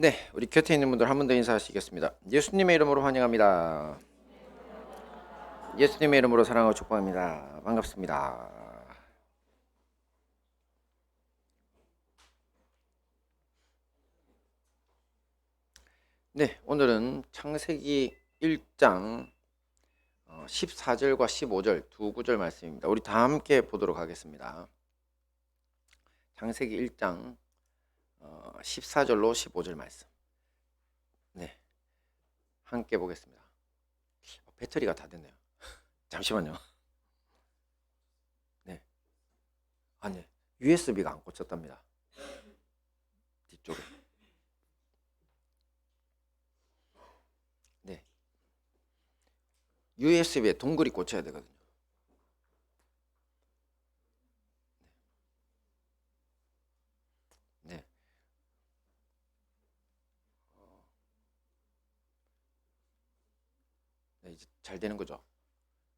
네, 우리 곁에 있는 분들 한 번 더 인사하시겠습니다. 예수님의 이름으로 환영합니다. 예수님의 이름으로 사랑하고 축복합니다. 반갑습니다. 네, 오늘은 창세기 1장 14절과 15절 두 구절 말씀입니다. 우리 다 함께 보도록 하겠습니다. 창세기 1장 14절로 15절 말씀. 네, 함께 보겠습니다. 배터리가 다 됐네요. 잠시만요. 네, 아니 USB가 안 꽂혔답니다. 뒤쪽에. 네, USB에 동글이 꽂혀야 되거든요. 네, 네, 이제 잘 되는 거죠.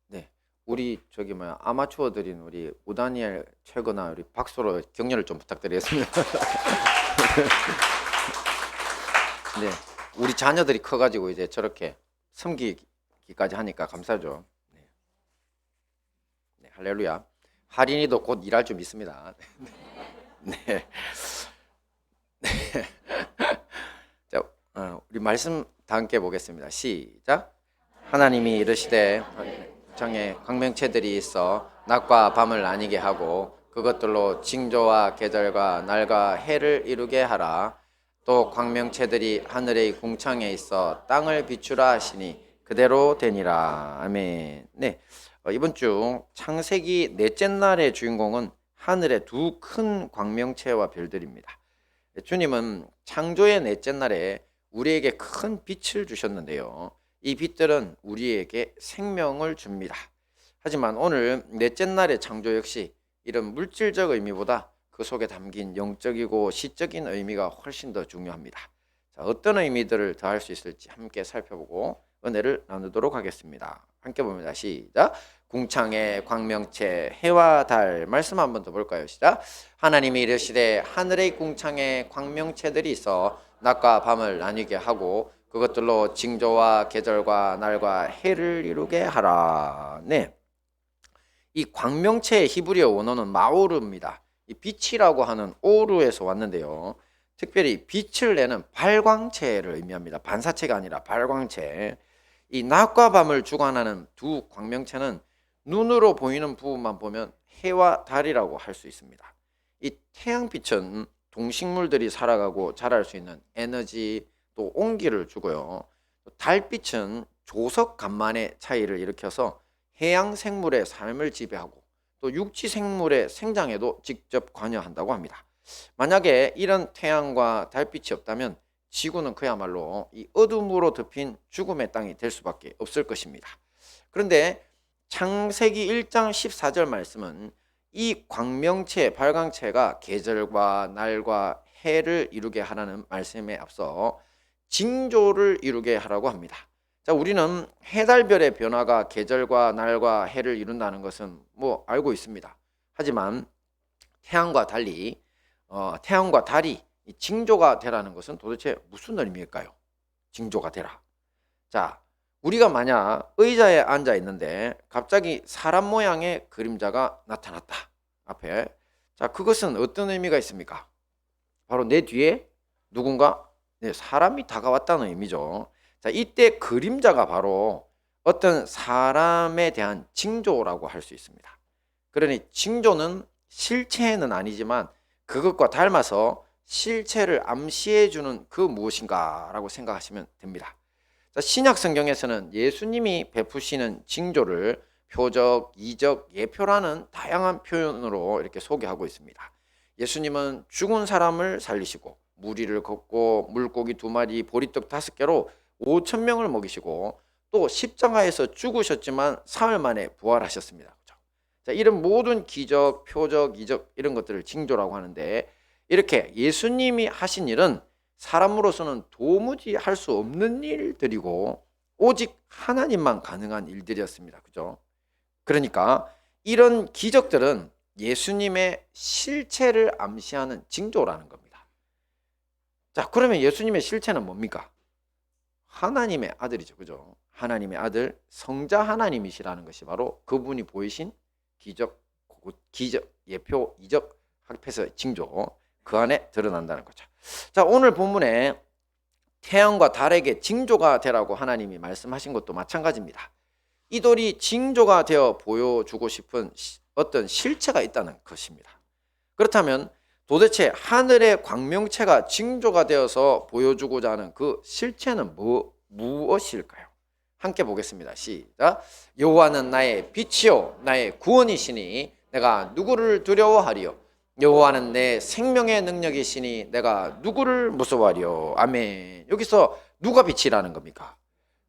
네, 우리 저기 뭐야 아마추어들인 우리 우다니엘 최거나 우리 박소로 격려를 좀 부탁드리겠습니다. 네, 우리 자녀들이 커가지고 이제 저렇게 섬기기까지 하니까 감사죠. 네, 네, 할렐루야. 할인이도 곧 일할 줄 믿습니다. 네, 자, 우리 말씀 다 함께 보겠습니다. 시작. 하나님이 이르시되 장에 광명체들이 있어 낮과 밤을 나뉘게 하고 그것들로 징조와 계절과 날과 해를 이루게 하라. 또 광명체들이 하늘의 궁창에 있어 땅을 비추라 하시니 그대로 되니라. 아멘. 네, 이번 주 창세기 넷째 날의 주인공은 하늘의 두 큰 광명체와 별들입니다. 주님은 창조의 넷째 날에 우리에게 큰 빛을 주셨는데요. 이 빛들은 우리에게 생명을 줍니다. 하지만 오늘 넷째 날의 창조 역시 이런 물질적 의미보다 그 속에 담긴 영적이고 시적인 의미가 훨씬 더 중요합니다. 자, 어떤 의미들을 더할 수 있을지 함께 살펴보고 은혜를 나누도록 하겠습니다. 함께 봅니다. 시작. 궁창의 광명체 해와 달 말씀 한 번 더 볼까요? 시작. 하나님이 이르시되 하늘의 궁창에 광명체들이 있어 낮과 밤을 나뉘게 하고 그것들로 징조와 계절과 날과 해를 이루게 하라. 네, 이 광명체의 히브리어 원어는 마오르입니다. 이 빛이라고 하는 오르에서 왔는데요. 특별히 빛을 내는 발광체를 의미합니다. 반사체가 아니라 발광체. 이 낮과 밤을 주관하는 두 광명체는 눈으로 보이는 부분만 보면 해와 달이라고 할 수 있습니다. 이 태양빛은 동식물들이 살아가고 자랄 수 있는 에너지 또 온기를 주고요. 달빛은 조석 간만의 차이를 일으켜서 해양 생물의 삶을 지배하고 또 육지 생물의 생장에도 직접 관여한다고 합니다. 만약에 이런 태양과 달빛이 없다면 지구는 그야말로 이 어둠으로 덮인 죽음의 땅이 될 수밖에 없을 것입니다. 그런데 창세기 1장 14절 말씀은 이 광명체, 발광체가 계절과 날과 해를 이루게 하라는 말씀에 앞서 징조를 이루게 하라고 합니다. 자, 우리는 해달별의 변화가 계절과 날과 해를 이룬다는 것은 알고 있습니다. 하지만 태양과 달리 태양과 달이 징조가 되라는 것은 도대체 무슨 의미일까요? 징조가 되라. 자, 우리가 만약 의자에 앉아 있는데 갑자기 사람 모양의 그림자가 나타났다. 앞에. 자, 그것은 어떤 의미가 있습니까? 바로 내 뒤에 누군가 사람이 다가왔다는 의미죠. 자, 이때 그림자가 바로 어떤 사람에 대한 징조라고 할 수 있습니다. 그러니 징조는 실체는 아니지만 그것과 닮아서 실체를 암시해 주는 그 무엇인가라고 생각하시면 됩니다. 자, 신약 성경에서는 예수님이 베푸시는 징조를 표적, 이적, 예표라는 다양한 표현으로 이렇게 소개하고 있습니다. 예수님은 죽은 사람을 살리시고 무리를 걷고 물고기 2마리, 보리떡 5개로 5,000명을 먹이시고 또 십자가에서 죽으셨지만 사흘 만에 부활하셨습니다. 자, 이런 모든 기적, 표적, 이적 이런 것들을 징조라고 하는데 이렇게 예수님이 하신 일은 사람으로서는 도무지 할 수 없는 일들이고 오직 하나님만 가능한 일들이었습니다. 그죠? 그러니까 이런 기적들은 예수님의 실체를 암시하는 징조라는 겁니다. 자, 그러면 예수님의 실체는 뭡니까? 하나님의 아들이죠. 그죠? 하나님의 아들 성자 하나님이시라는 것이 바로 그분이 보이신 기적, 예표, 이적, 합해서 징조 그 안에 드러난다는 거죠. 자, 오늘 본문에 태양과 달에게 징조가 되라고 하나님이 말씀하신 것도 마찬가지입니다. 이 돌이 징조가 되어 보여주고 싶은 어떤 실체가 있다는 것입니다. 그렇다면 도대체 하늘의 광명체가 징조가 되어서 보여주고자 하는 그 실체는 무엇일까요? 함께 보겠습니다. 시작. 여호와는 나의 빛이요 나의 구원이시니 내가 누구를 두려워하리요? 여호와는 내 생명의 능력이시니 내가 누구를 무서워하리요? 아멘. 여기서 누가 빛이라는 겁니까?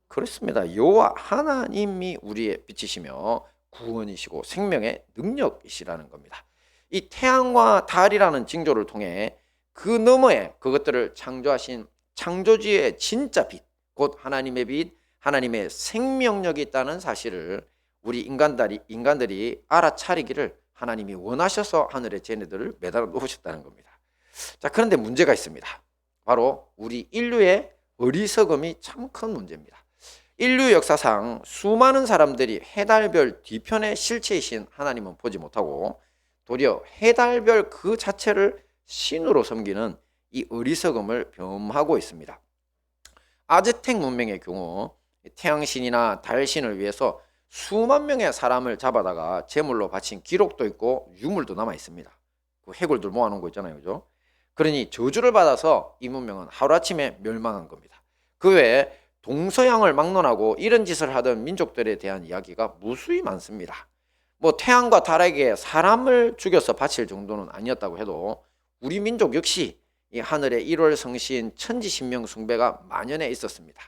그렇습니다. 여호와 하나님이 우리의 빛이시며 구원이시고 생명의 능력이시라는 겁니다. 이 태양과 달이라는 징조를 통해 그 너머에 그것들을 창조하신 창조주의 진짜 빛, 곧 하나님의 빛, 하나님의 생명력이 있다는 사실을 우리 인간들이 알아차리기를 하나님이 원하셔서 하늘에 쟤네들을 매달아 놓으셨다는 겁니다. 자, 그런데 문제가 있습니다. 바로 우리 인류의 어리석음이 참 큰 문제입니다. 인류 역사상 수많은 사람들이 해달별 뒤편의 실체이신 하나님은 보지 못하고 도리어 해달별 그 자체를 신으로 섬기는 이 어리석음을 범하고 있습니다. 아즈텍 문명의 경우 태양신이나 달신을 위해서 수만 명의 사람을 잡아다가 제물로 바친 기록도 있고 유물도 남아 있습니다. 그 해골들 모아놓은 거 있잖아요, 그죠? 그러니 저주를 받아서 이 문명은 하루아침에 멸망한 겁니다. 그 외에 동서양을 막론하고 이런 짓을 하던 민족들에 대한 이야기가 무수히 많습니다. 뭐 태양과 달에게 사람을 죽여서 바칠 정도는 아니었다고 해도 우리 민족 역시 이 하늘의 1월 성신 천지신명 숭배가 만연해 있었습니다.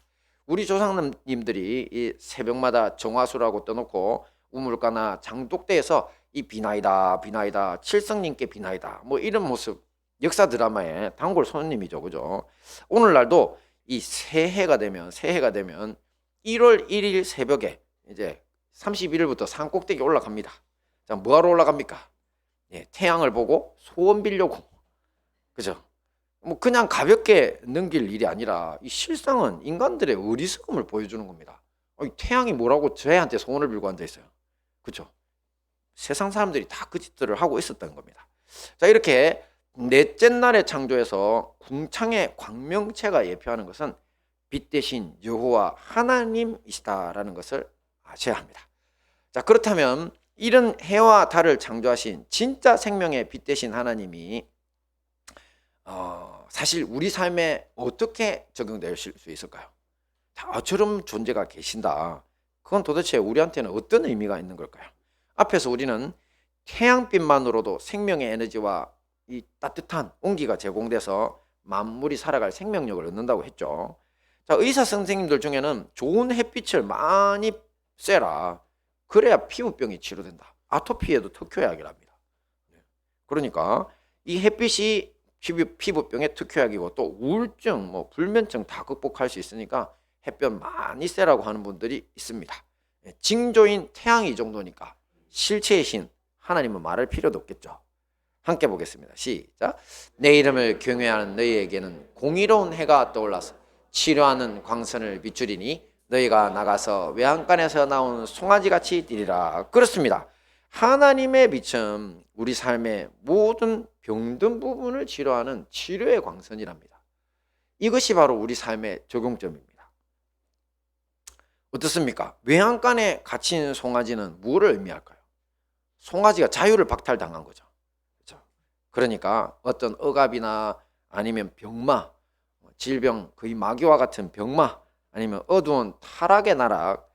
우리 조상님들이 이 새벽마다 정화수라고 떠놓고 우물가나 장독대에서 이 비나이다 비나이다 칠성님께 비나이다 뭐 이런 모습 역사 드라마의 단골 손님이죠, 그죠? 오늘날도 이 새해가 되면 1월 1일 새벽에 이제 31일부터 산 꼭대기 올라갑니다. 자, 뭐하러 올라갑니까? 예, 태양을 보고 소원 빌려고, 그죠? 뭐 그냥 가볍게 넘길 일이 아니라 이 실상은 인간들의 어리석음을 보여주는 겁니다. 태양이 뭐라고 저희한테 소원을 빌고 앉아 있어요, 그죠? 세상 사람들이 다 그 짓들을 하고 있었던 겁니다. 자, 이렇게 넷째 날의 창조에서 궁창의 광명체가 예표하는 것은 빛 대신 여호와 하나님이시다라는 것을 아셔야 합니다. 자, 그렇다면 이런 해와 달을 창조하신 진짜 생명의 빛 대신 하나님이 사실 우리 삶에 어떻게 적용될 수 있을까요? 저런 존재가 계신다. 그건 도대체 우리한테는 어떤 의미가 있는 걸까요? 앞에서 우리는 태양빛만으로도 생명의 에너지와 이 따뜻한 온기가 제공돼서 만물이 살아갈 생명력을 얻는다고 했죠. 자, 의사 선생님들 중에는 좋은 햇빛을 많이 쐬라. 그래야 피부병이 치료된다. 아토피에도 특효약이랍니다. 그러니까 이 햇빛이 피부병의 특효약이고 또 우울증, 뭐 불면증 다 극복할 수 있으니까 햇볕 많이 쐬라고 하는 분들이 있습니다. 징조인 태양이 이 정도니까 실체의 신 하나님은 말할 필요도 없겠죠. 함께 보겠습니다. 시작. 내 이름을 경외하는 너희에게는 공의로운 해가 떠올라서 치료하는 광선을 비추리니 너희가 나가서 외양간에서 나온 송아지같이 뛰리라. 그렇습니다. 하나님의 빛은 우리 삶의 모든 병든 부분을 치료하는 치료의 광선이랍니다. 이것이 바로 우리 삶의 적용점입니다. 어떻습니까? 외양간에 갇힌 송아지는 무엇을 의미할까요? 송아지가 자유를 박탈당한 거죠. 그렇죠? 그러니까 어떤 억압이나 아니면 병마, 질병, 거의 마귀와 같은 병마, 아니면 어두운 타락의 나락,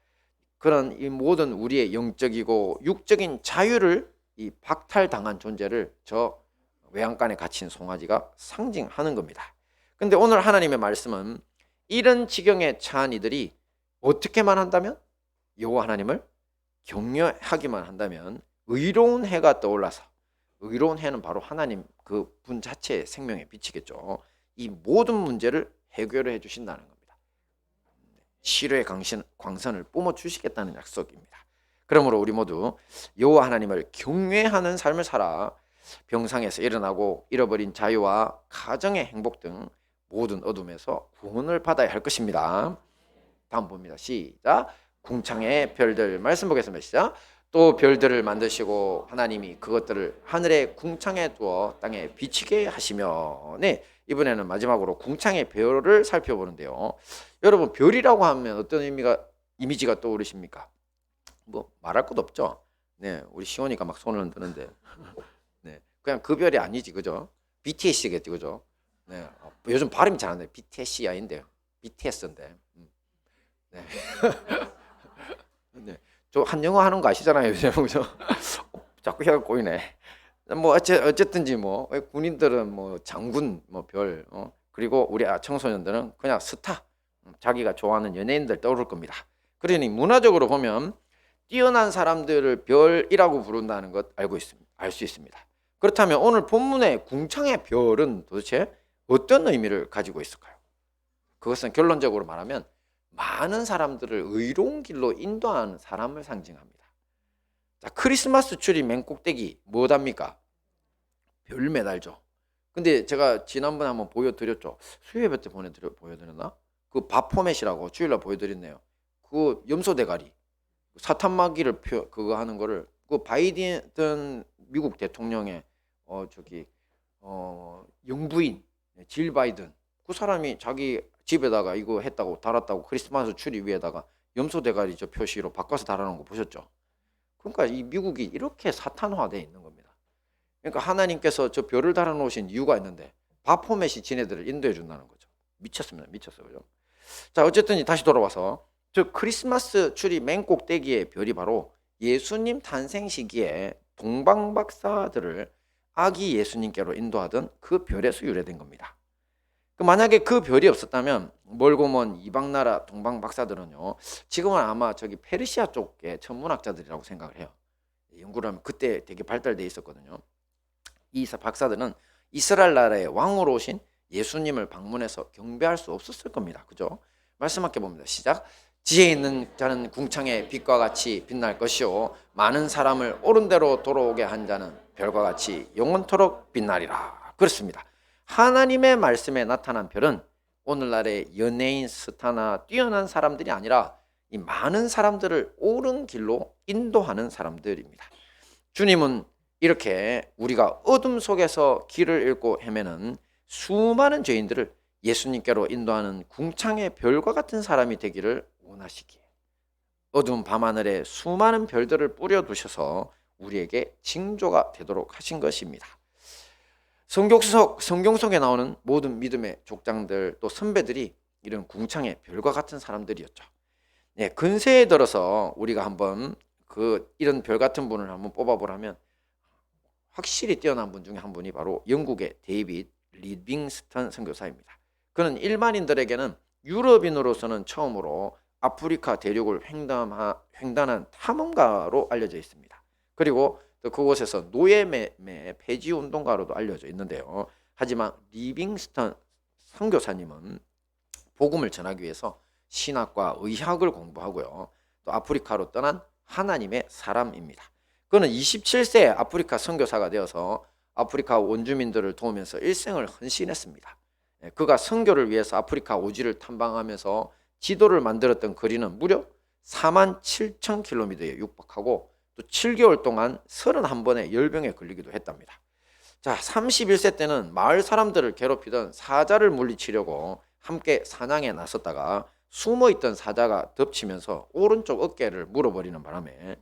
그런 이 모든 우리의 영적이고 육적인 자유를 이 박탈당한 존재를 저 외양간에 갇힌 송아지가 상징하는 겁니다. 근데 오늘 하나님의 말씀은 이런 지경에 처한 이들이 어떻게만 한다면, 여호와 하나님을 경외하기만 한다면 의로운 해가 떠올라서, 의로운 해는 바로 하나님 그 분 자체의 생명의 빛이겠죠. 이 모든 문제를 해결해 주신다는 겁니다. 치료의 광선을 뿜어주시겠다는 약속입니다. 그러므로 우리 모두 여호와 하나님을 경외하는 삶을 살아 병상에서 일어나고 잃어버린 자유와 가정의 행복 등 모든 어둠에서 구원을 받아야 할 것입니다. 다음 봅니다. 시작. 궁창의 별들 말씀 보겠습니다. 시작. 또 별들을 만드시고 하나님이 그것들을 하늘의 궁창에 두어 땅에 비치게 하시며. 네, 이번에는 마지막으로 궁창의 별을 살펴보는데요. 여러분, 별이라고 하면 어떤 이미지가 떠오르십니까? 뭐 말할 것도 없죠. 네, 우리 시온이가 막 손을 흔드는데, 네, 그냥 그 별이 아니지, 그죠? BTS겠지, 그죠? 네, 요즘 발음이 잘 안 돼. BTS이 아닌데, BTS인데. 네. 네. 저 한영어 하는 거 아시잖아요, 요즘. 그죠? 자꾸 혀가 꼬이네. 뭐 어쨌든지 뭐 군인들은 뭐 장군 뭐 별, 그리고 우리 청소년들은 그냥 스타, 자기가 좋아하는 연예인들 떠오를 겁니다. 그러니 문화적으로 보면 뛰어난 사람들을 별이라고 부른다는 것 알 수 있습니다. 그렇다면 오늘 본문의 궁창의 별은 도대체 어떤 의미를 가지고 있을까요? 그것은 결론적으로 말하면 많은 사람들을 의로운 길로 인도하는 사람을 상징합니다. 자, 크리스마스 트리 맨 꼭대기 뭐답니까? 별 매달죠. 근데 제가 지난번에 한번 보여드렸죠. 수요예배 때 보여드렸나? 그 바포맷이라고 주일날 보여드렸네요. 그 염소 대가리, 사탄마귀를 그거 하는 거를 그 바이든 미국 대통령의 영부인 질 바이든, 그 사람이 자기 집에다가 이거 했다고 달았다고 크리스마스 트리 위에다가 염소 대가리 저 표시로 바꿔서 달아놓은 거 보셨죠? 그러니까 이 미국이 이렇게 사탄화되어 있는 겁니다. 그러니까 하나님께서 저 별을 달아놓으신 이유가 있는데 바포맷이 지네들을 인도해 준다는 거죠. 미쳤습니다. 미쳤어요. 그죠? 자, 어쨌든 다시 돌아와서 저 크리스마스 트리 맨 꼭대기의 별이 바로 예수님 탄생 시기에 동방박사들을 아기 예수님께로 인도하던 그 별에서 유래된 겁니다. 만약에 그 별이 없었다면 멀고 먼 이방 나라 동방 박사들은요, 지금은 아마 저기 페르시아 쪽의 천문학자들이라고 생각을 해요. 연구를 하면 그때 되게 발달돼 있었거든요. 이 박사들은 이스라엘 나라의 왕으로 오신 예수님을 방문해서 경배할 수 없었을 겁니다. 그죠? 말씀할게 봅니다. 시작. 지혜 있는 자는 궁창의 빛과 같이 빛날 것이요 많은 사람을 옳은 대로 돌아오게 한 자는 별과 같이 영원토록 빛나리라. 그렇습니다. 하나님의 말씀에 나타난 별은 오늘날의 연예인, 스타나 뛰어난 사람들이 아니라 이 많은 사람들을 옳은 길로 인도하는 사람들입니다. 주님은 이렇게 우리가 어둠 속에서 길을 잃고 헤매는 수많은 죄인들을 예수님께로 인도하는 궁창의 별과 같은 사람이 되기를 원하시기에 어두운 밤하늘에 수많은 별들을 뿌려두셔서 우리에게 징조가 되도록 하신 것입니다. 성경 속에 나오는 모든 믿음의 족장들 또 선배들이 이런 궁창의 별과 같은 사람들이었죠. 네, 근세에 들어서 우리가 한번 이런 별 같은 분을 한번 뽑아보라면 확실히 뛰어난 분 중에 한 분이 바로 영국의 데이빗 리빙스턴 선교사입니다. 그는 일반인들에게는 유럽인으로서는 처음으로 아프리카 대륙을 횡단한 탐험가로 알려져 있습니다. 그리고 또 그곳에서 노예매 폐지 운동가로도 알려져 있는데요. 하지만 리빙스턴 선교사님은 복음을 전하기 위해서 신학과 의학을 공부하고요. 또 아프리카로 떠난 하나님의 사람입니다. 그는 27세에 아프리카 선교사가 되어서 아프리카 원주민들을 도우면서 일생을 헌신했습니다. 그가 선교를 위해서 아프리카 오지를 탐방하면서 지도를 만들었던 거리는 무려 47,000km에 육박하고 또 7개월 동안 31번의 열병에 걸리기도 했답니다. 자, 31세 때는 마을 사람들을 괴롭히던 사자를 물리치려고 함께 사냥에 나섰다가 숨어있던 사자가 덮치면서 오른쪽 어깨를 물어버리는 바람에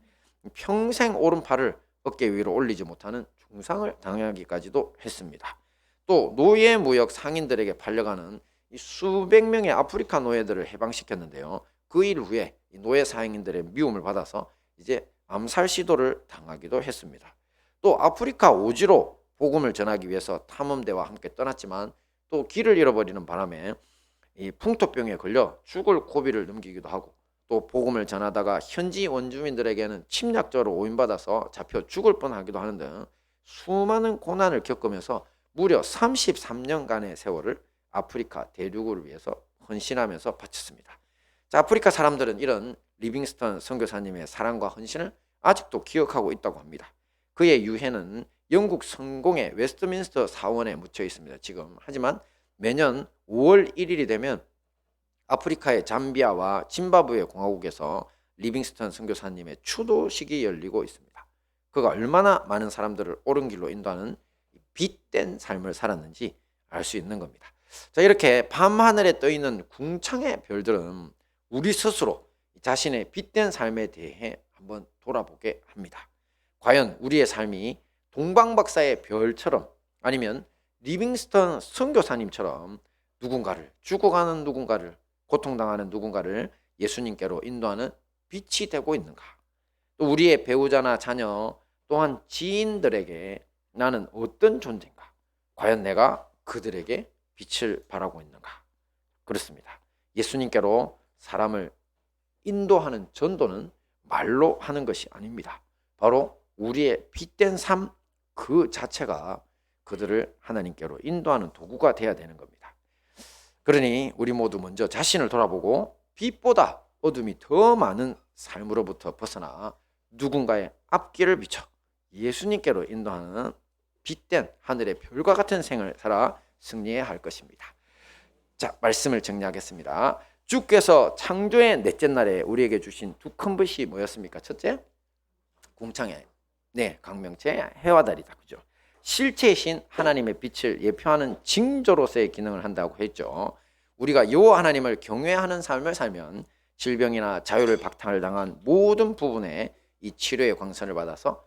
평생 오른팔을 어깨 위로 올리지 못하는 중상을 당하기까지도 했습니다. 또 노예 무역 상인들에게 팔려가는 수백 명의 아프리카 노예들을 해방시켰는데요. 그 일 후에 노예 상인들의 미움을 받아서 이제 암살 시도를 당하기도 했습니다. 또 아프리카 오지로 복음을 전하기 위해서 탐험대와 함께 떠났지만 또 길을 잃어버리는 바람에 이 풍토병에 걸려 죽을 고비를 넘기기도 하고 또 복음을 전하다가 현지 원주민들에게는 침략자로 오인받아서 잡혀 죽을 뻔하기도 하는 등 수많은 고난을 겪으면서 무려 33년간의 세월을 아프리카 대륙을 위해서 헌신하면서 바쳤습니다. 자, 아프리카 사람들은 이런 리빙스턴 선교사님의 사랑과 헌신을 아직도 기억하고 있다고 합니다. 그의 유해는 영국 성공의 웨스트민스터 사원에 묻혀 있습니다. 지금 하지만 매년 5월 1일이 되면 아프리카의 잠비아와 짐바브웨 공화국에서 리빙스턴 선교사님의 추도식이 열리고 있습니다. 그가 얼마나 많은 사람들을 옳은 길로 인도하는 빛된 삶을 살았는지 알 수 있는 겁니다. 자, 이렇게 밤하늘에 떠있는 궁창의 별들은 우리 스스로 자신의 빛된 삶에 대해 한번 돌아보게 합니다. 과연 우리의 삶이 동방박사의 별처럼 아니면 리빙스턴 선교사님처럼 누군가를, 죽어가는 누군가를, 고통당하는 누군가를 예수님께로 인도하는 빛이 되고 있는가? 또 우리의 배우자나 자녀 또한 지인들에게 나는 어떤 존재인가? 과연 내가 그들에게 빛을 발하고 있는가? 그렇습니다. 예수님께로 사람을 인도하는 전도는 말로 하는 것이 아닙니다. 바로 우리의 빛된 삶 그 자체가 그들을 하나님께로 인도하는 도구가 되어야 되는 겁니다. 그러니 우리 모두 먼저 자신을 돌아보고 빛보다 어둠이 더 많은 삶으로부터 벗어나 누군가의 앞길을 비춰 예수님께로 인도하는 빛된 하늘의 별과 같은 생을 살아 승리해야 할 것입니다. 자, 말씀을 정리하겠습니다. 주께서 창조의 넷째 날에 우리에게 주신 두 큰 빛이 뭐였습니까? 첫째, 궁창의 광명체 해와 달이다. 그죠? 실체이신 하나님의 빛을 예표하는 징조로서의 기능을 한다고 했죠. 우리가 여호와 하나님을 경외하는 삶을 살면 질병이나 자유를 박탈을 당한 모든 부분에 이 치료의 광선을 받아서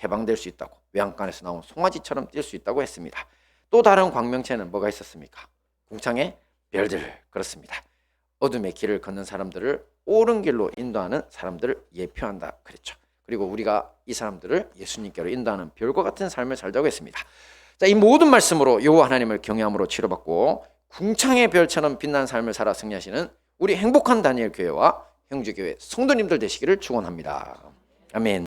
해방될 수 있다고, 외양간에서 나온 송아지처럼 뛸 수 있다고 했습니다. 또 다른 광명체는 뭐가 있었습니까? 궁창의 별들. 그렇습니다. 어둠의 길을 걷는 사람들을 옳은 길로 인도하는 사람들을 예표한다 그랬죠. 그리고 우리가 이 사람들을 예수님께로 인도하는 별과 같은 삶을 살자고 했습니다. 자, 이 모든 말씀으로 여호와 하나님을 경외함으로 치료받고 궁창의 별처럼 빛난 삶을 살아 승리하시는 우리 행복한 다니엘 교회와 형제교회 성도님들 되시기를 축원합니다. 아멘.